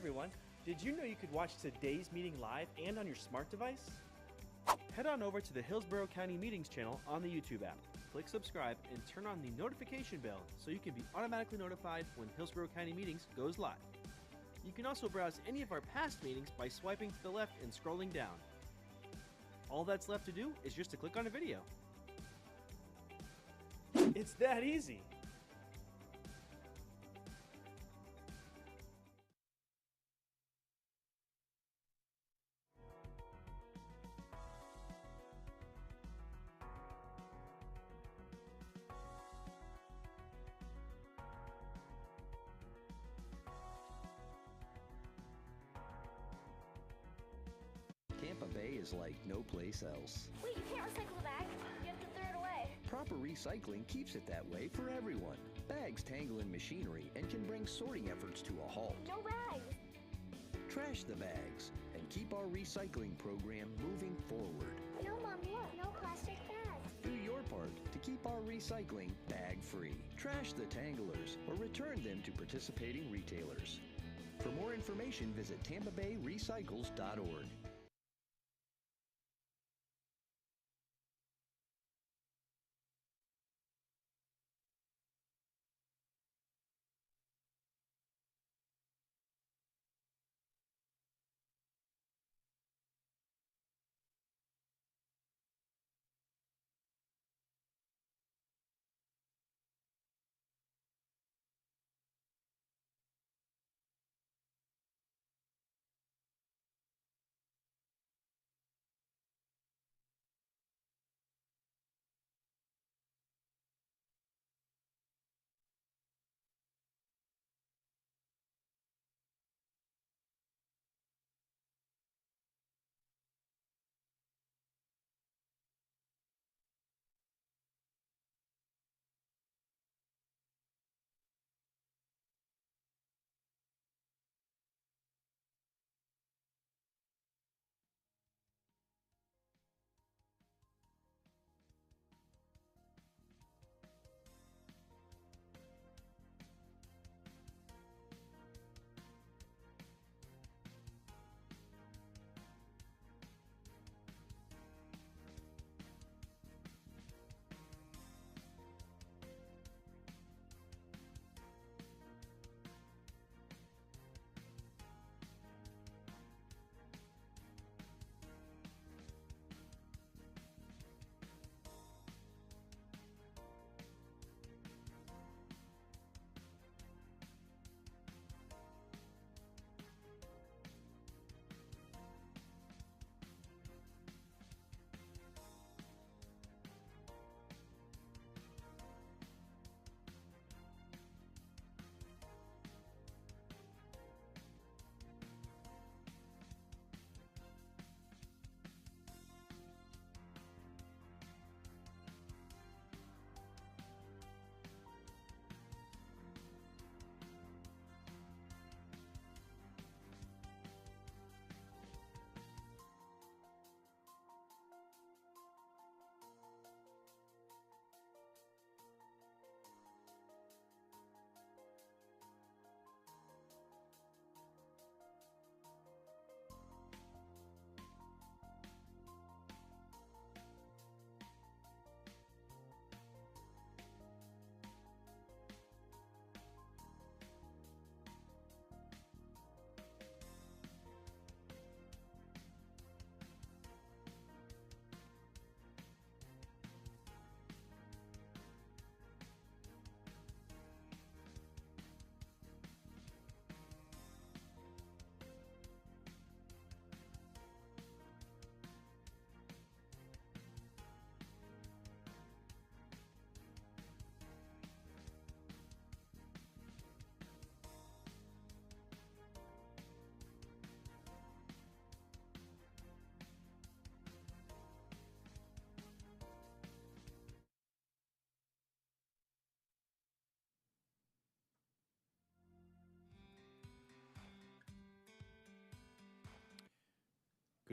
everyone. Did you know you could watch today's meeting live and on your smart device? Head on over to the Hillsborough County Meetings channel on the YouTube app. Click subscribe and turn on the notification bell so you can be automatically notified when Hillsborough County Meetings goes live. You can also browse any of our past meetings by swiping to the left and scrolling down. All that's left to do is just to click on a video. It's that easy. Tampa Bay is like no place else. Wait, you can't recycle the bag? You have to throw it away. Proper recycling keeps it that way for everyone. Bags tangle in machinery and can bring sorting efforts to a halt. No bags. Trash the bags and keep our recycling program moving forward. No, Mom, look, no plastic bags. Do your part to keep our recycling bag-free. Trash the tanglers or return them to participating retailers. For more information, visit tampabayrecycles.org.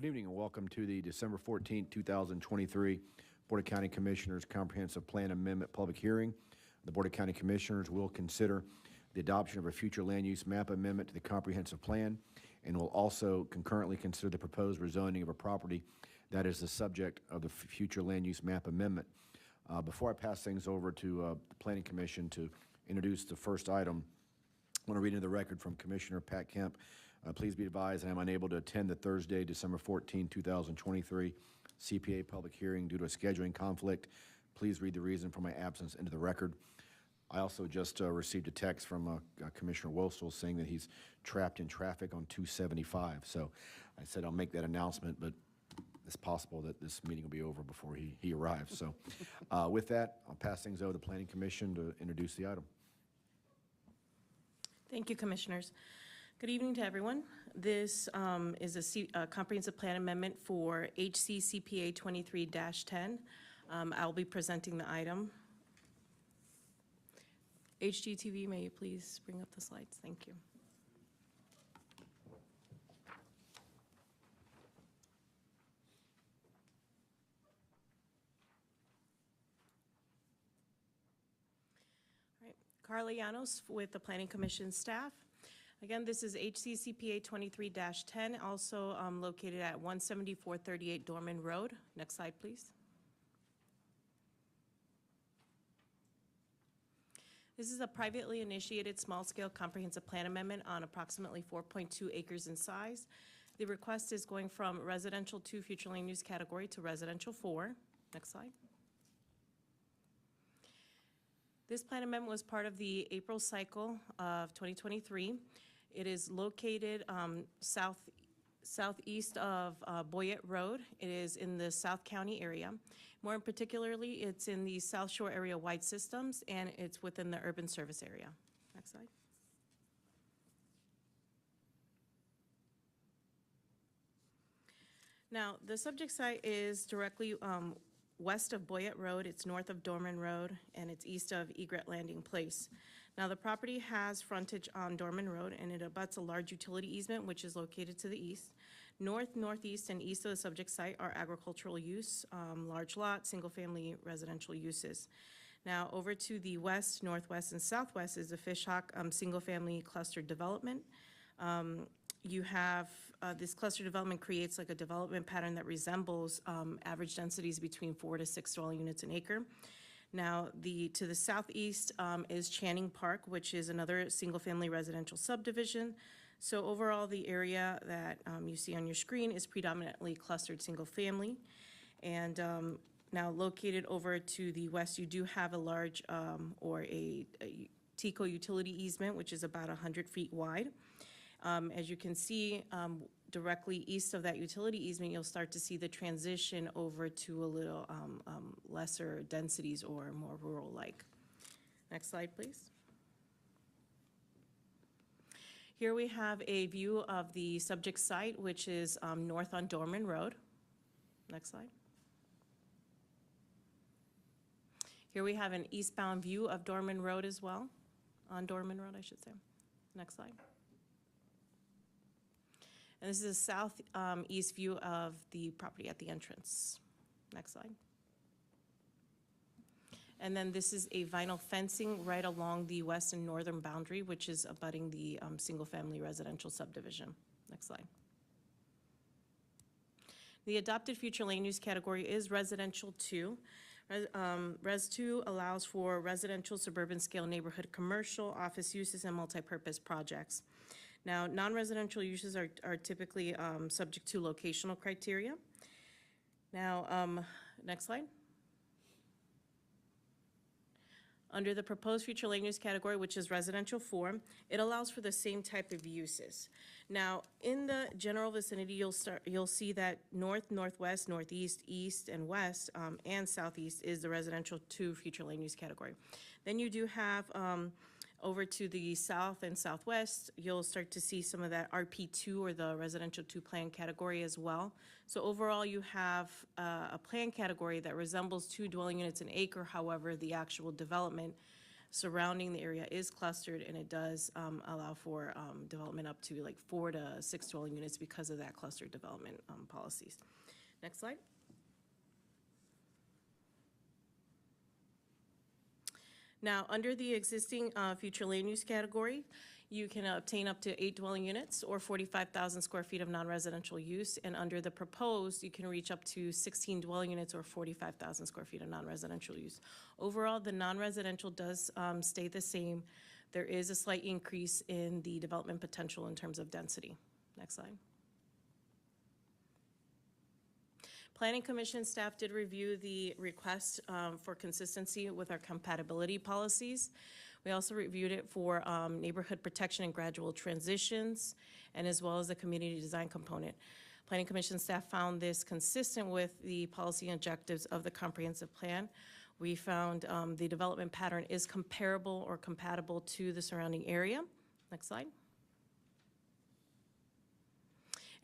Good evening and welcome to the December 14, 2023 Board of County Commissioners Comprehensive Plan Amendment Public Hearing. The Board of County Commissioners will consider the adoption of a future land use map amendment to the comprehensive plan, and will also concurrently consider the proposed rezoning of a property that is the subject of the future land use map amendment. Before I pass things over to the Planning Commission to introduce the first item, I want to read into the record from Commissioner Pat Kemp. Please be advised I am unable to attend the Thursday, December 14, 2023 CPA public hearing due to a scheduling conflict. Please read the reason for my absence into the record. I also just received a text from Commissioner Wostel saying that he's trapped in traffic on 275. So I said I'll make that announcement, but it's possible that this meeting will be over before he arrives. So with that, I'll pass things over to the Planning Commission to introduce the item. Thank you, Commissioners. Good evening to everyone. This is a comprehensive plan amendment for HC CPA 23-10. I'll be presenting the item. HGTV, may you please bring up the slides? Thank you. All right, Carla Llanos with the Planning Commission staff. Again, this is HCCPA 23-10, also located at 17438 Dorman Road. Next slide, please. This is a privately initiated small-scale comprehensive plan amendment on approximately 4.2 acres in size. The request is going from residential 2 future land use category to residential 4. Next slide. This plan amendment was part of the April cycle of 2023. It is located southeast of Boyette Road. It is in the South County area. More particularly, it's in the South Shore area wide systems, and it's within the urban service area. Next slide. Now, the subject site is directly west of Boyette Road. It's north of Dorman Road, and it's east of Egret Landing Place. Now, the property has frontage on Dorman Road, and it abuts a large utility easement, which is located to the east. North, northeast, and east of the subject site are agricultural use, large lot, single-family residential uses. Now, over to the west, northwest, and southwest is the Fishhawk single-family cluster development. You have this cluster development creates like a development pattern that resembles average densities between 4 to 6 dwelling units an acre. Now, to the southeast is Channing Park, which is another single-family residential subdivision. So overall, the area that you see on your screen is predominantly clustered single-family. And now located over to the west, you do have a large or a TECO utility easement, which is about 100 feet wide. As you can see, directly east of that utility easement, you'll start to see the transition over to a little lesser densities or more rural-like. Next slide, please. Here we have a view of the subject site, which is north on Dorman Road. Next slide. Here we have an eastbound view of Dorman Road as well, on Dorman Road, I should say. Next slide. And this is a southeast view of the property at the entrance. Next slide. And then this is a vinyl fencing right along the west and northern boundary, which is abutting the single-family residential subdivision. Next slide. The adopted future land use category is residential 2. Res 2 allows for residential, suburban scale neighborhood commercial, office uses, and multi-purpose projects. Now, non-residential uses are typically subject to locational criteria. Now, next slide. Under the proposed future land use category, which is residential 4, it allows for the same type of uses. Now, in the general vicinity, you'll see that north, northwest, northeast, east, and west, and southeast is the residential 2 future land use category. Then you do have over to the south and southwest, you'll start to see some of that RP2 or the residential 2 plan category as well. So overall, you have a plan category that resembles 2 dwelling units an acre. However, the actual development surrounding the area is clustered, and it does allow for development up to like 4 to 6 dwelling units because of that cluster development policies. Next slide. Now, under the existing future land use category, you can obtain up to 8 dwelling units or 45,000 square feet of non-residential use. And under the proposed, you can reach up to 16 dwelling units or 45,000 square feet of non-residential use. Overall, the non-residential does stay the same. There is a slight increase in the development potential in terms of density. Next slide. Planning Commission staff did review the request for consistency with our compatibility policies. We also reviewed it for neighborhood protection and gradual transitions, and as well as the community design component. Planning Commission staff found this consistent with the policy objectives of the comprehensive plan. We found the development pattern is comparable or compatible to the surrounding area. Next slide.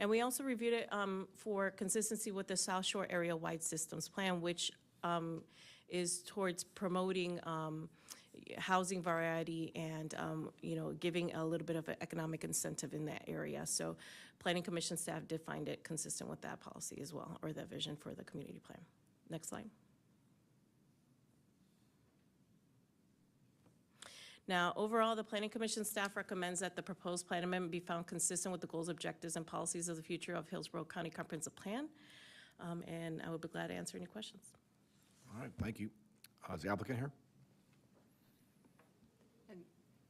And we also reviewed it for consistency with the South Shore Area Wide Systems Plan, which is towards promoting housing variety and, giving a little bit of an economic incentive in that area. So Planning Commission staff did find it consistent with that policy as well, or that vision for the community plan. Next slide. Now, overall, the Planning Commission staff recommends that the proposed plan amendment be found consistent with the goals, objectives, and policies of the future of Hillsborough County Comprehensive Plan. And I would be glad to answer any questions. All right, thank you. Is the applicant here? And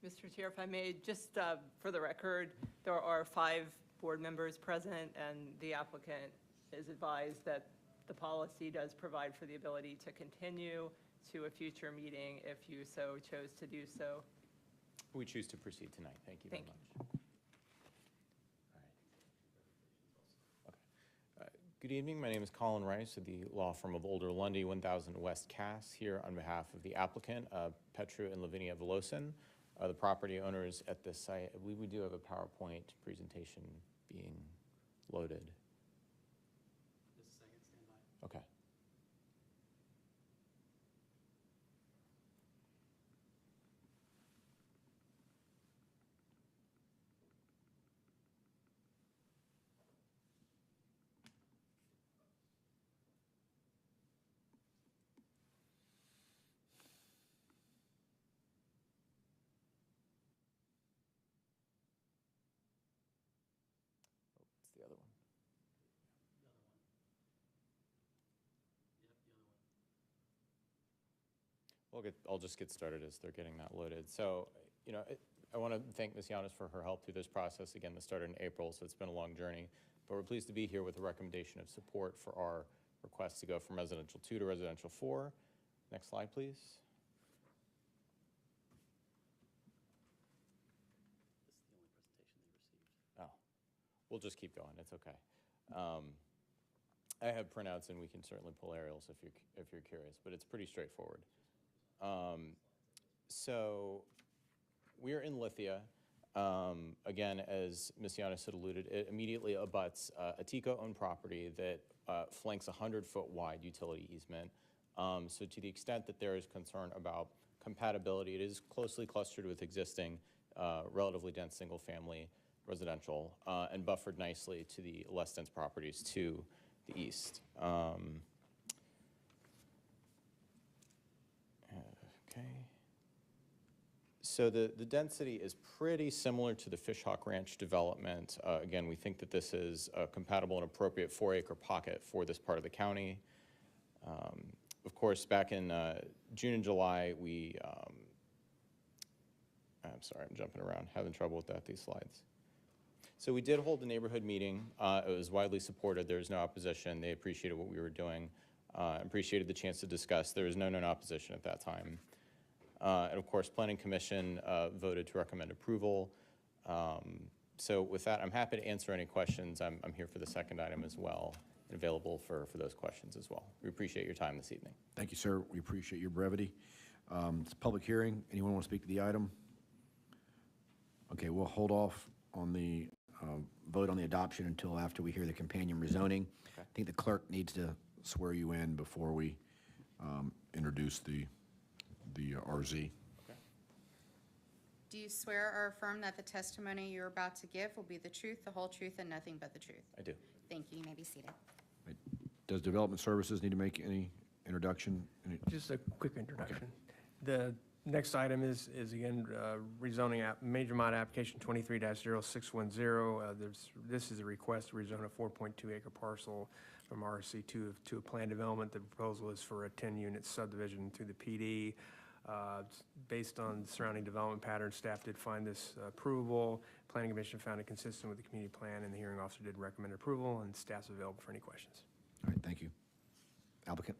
Mr. Chair, if I may, just for the record, there are 5 board members present, and the applicant is advised that the policy does provide for the ability to continue to a future meeting if you so chose to do so. We choose to proceed tonight. Thank you very much. All right. Okay. Good evening. My name is Colin Rice of the law firm of Older Lundy, 1000 West Cass, here on behalf of the applicant, Petru and Lavinia Velosin, the property owners at this site. I believe we do have a PowerPoint presentation being loaded. Just a second, stand by. Okay. The other one. I'll just get started as they're getting that loaded. So, I want to thank Ms. Yanis for her help through this process. Again, this started in April, so it's been a long journey. But we're pleased to be here with a recommendation of support for our request to go from residential 2 to residential 4. Next slide, please. We'll just keep going. It's okay. I have printouts, and we can certainly pull aerials if you're curious, but it's pretty straightforward. So we're in Lithia. Again, as Ms. Yanis had alluded, it immediately abuts a TECO-owned property that flanks a 100-foot wide utility easement. So to the extent that there is concern about compatibility, it is closely clustered with existing relatively dense single-family residential, and buffered nicely to the less dense properties to the east. Okay. So the density is pretty similar to the Fishhawk Ranch development. Again, we think that this is a compatible and appropriate 4-acre pocket for this part of the county. Of course, back in June and July, I'm sorry, I'm jumping around, having trouble with these slides. So we did hold a neighborhood meeting. It was widely supported. There was no opposition. They appreciated what we were doing, appreciated the chance to discuss. There was no known opposition at that time. And of course, Planning Commission voted to recommend approval. So with that, I'm happy to answer any questions. I'm here for the second item as well, and available for those questions as well. We appreciate your time this evening. Thank you, sir. We appreciate your brevity. It's a public hearing. Anyone want to speak to the item? Okay, we'll hold off on the vote on the adoption until after we hear the companion rezoning. Okay. I think the clerk needs to swear you in before we introduce the RZ. Okay. Do you swear or affirm that the testimony you're about to give will be the truth, the whole truth, and nothing but the truth? I do. Thank you. You may be seated. Right. Does Development Services need to make any introduction? Just a quick introduction. The Next item is again, rezoning major mod application 23-0610. This is a request to rezone a 4.2 acre parcel from RC2 to a planned development. The proposal is for a 10-unit subdivision through the PD. Based on surrounding development patterns, staff did find this approvable. Planning Commission found it consistent with the community plan, and the hearing officer did recommend approval, and staff's available for any questions. All right, thank you. Applicant?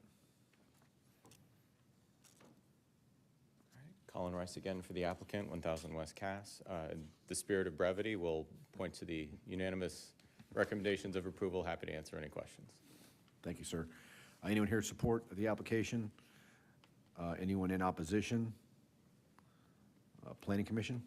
Colin Rice again for the applicant, 1000 West Cass. In the spirit of brevity, we'll point to the unanimous recommendations of approval. Happy to answer any questions. Thank you, sir. Anyone here to support the application? Anyone in opposition? Planning Commission?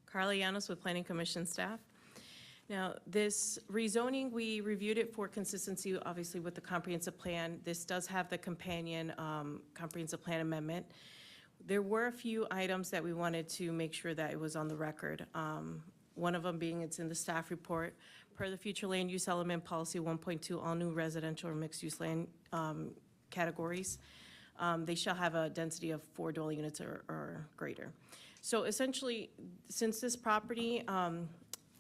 Carla Llanos with Planning Commission staff. Now, this rezoning, we reviewed it for consistency, obviously, with the comprehensive plan. This does have the companion comprehensive plan amendment. There were a few items that we wanted to make sure that it was on the record. One of them being it's in the staff report. Per the future land use element policy 1.2, all new residential or mixed-use land categories, they shall have a density of 4 dwelling units or greater. So essentially, since this property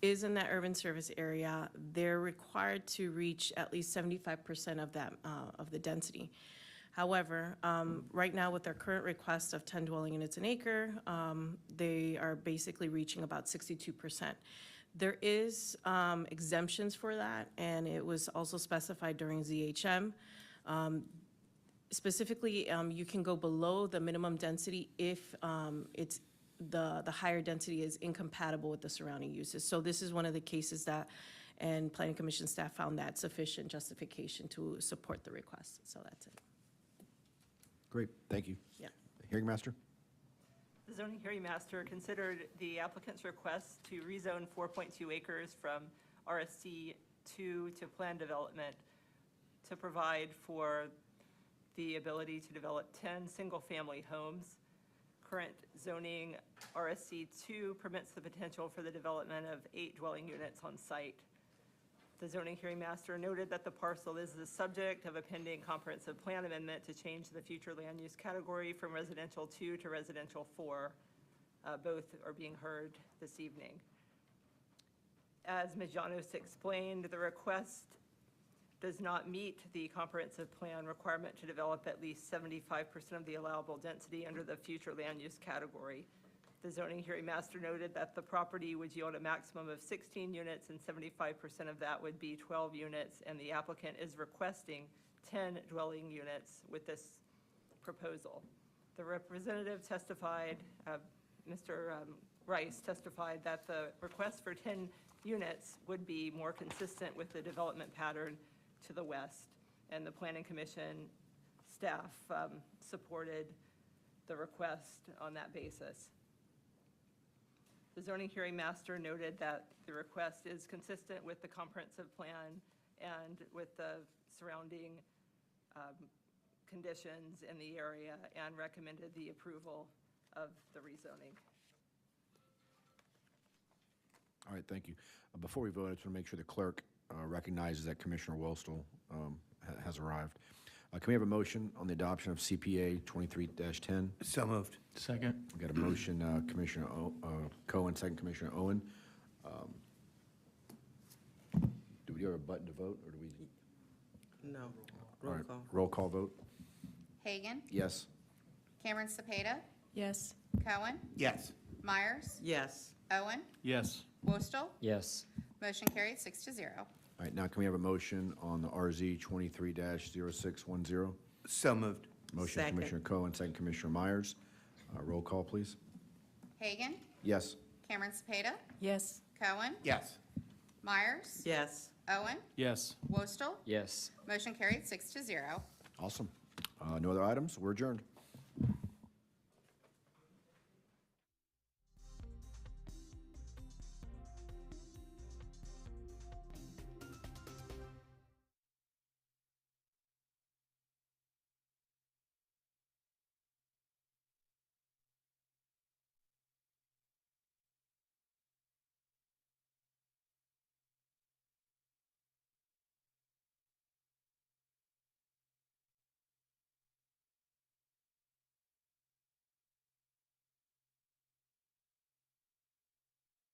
is in that urban service area, they're required to reach at least 75% of that, of the density. However, right now with their current request of 10 dwelling units an acre, they are basically reaching about 62%. There is exemptions for that, and it was also specified during ZHM. Specifically, you can go below the minimum density if it's the higher density is incompatible with the surrounding uses. So this is one of the cases that, and Planning Commission staff found that sufficient justification to support the request. So that's it. Great, thank you. Yeah. Hearing Master? The zoning hearing master considered the applicant's request to rezone 4.2 acres from RSC 2 to planned development to provide for the ability to develop 10 single-family homes. Current zoning RSC 2 permits the potential for the development of 8 dwelling units on site. The zoning hearing master noted that the parcel is the subject of a pending comprehensive plan amendment to change the future land use category from residential 2 to residential 4. Both are being heard this evening. As Ms. Llanos explained, the request does not meet the comprehensive plan requirement to develop at least 75% of the allowable density under the future land use category. The zoning hearing master noted that the property would yield a maximum of 16 units and 75% of that would be 12 units, and the applicant is requesting 10 dwelling units with this proposal. The representative testified, Mr. Rice testified that the request for 10 units would be more consistent with the development pattern to the west, and the Planning Commission staff supported the request on that basis. The zoning hearing master noted that the request is consistent with the comprehensive plan and with the surrounding conditions in the area, and recommended the approval of the rezoning. All right, thank you. Before we vote, I just want to make sure the clerk recognizes that Commissioner Wostel has arrived. Can we have a motion on the adoption of CPA 23-10? So moved. Second. We got a motion, Commissioner Cohen, second Commissioner Owen. Do we have a button to vote, or do we? No. Roll call. Roll call vote. Hagan? Yes. Cameron Cepeda? Yes. Cohen? Yes. Myers? Yes. Owen? Yes. Wostel? Yes. Motion carried 6-0. All right, now can we have a motion on the RZ 23-0610? So moved. Motion Second. Commissioner Cohen, second Commissioner Myers. Roll call, please. Hagan? Yes. Cameron Cepeda? Yes. Cohen? Yes. Myers? Yes. Owen? Yes. Wostel? Yes. Motion carried 6-0. Awesome. No other items? We're adjourned.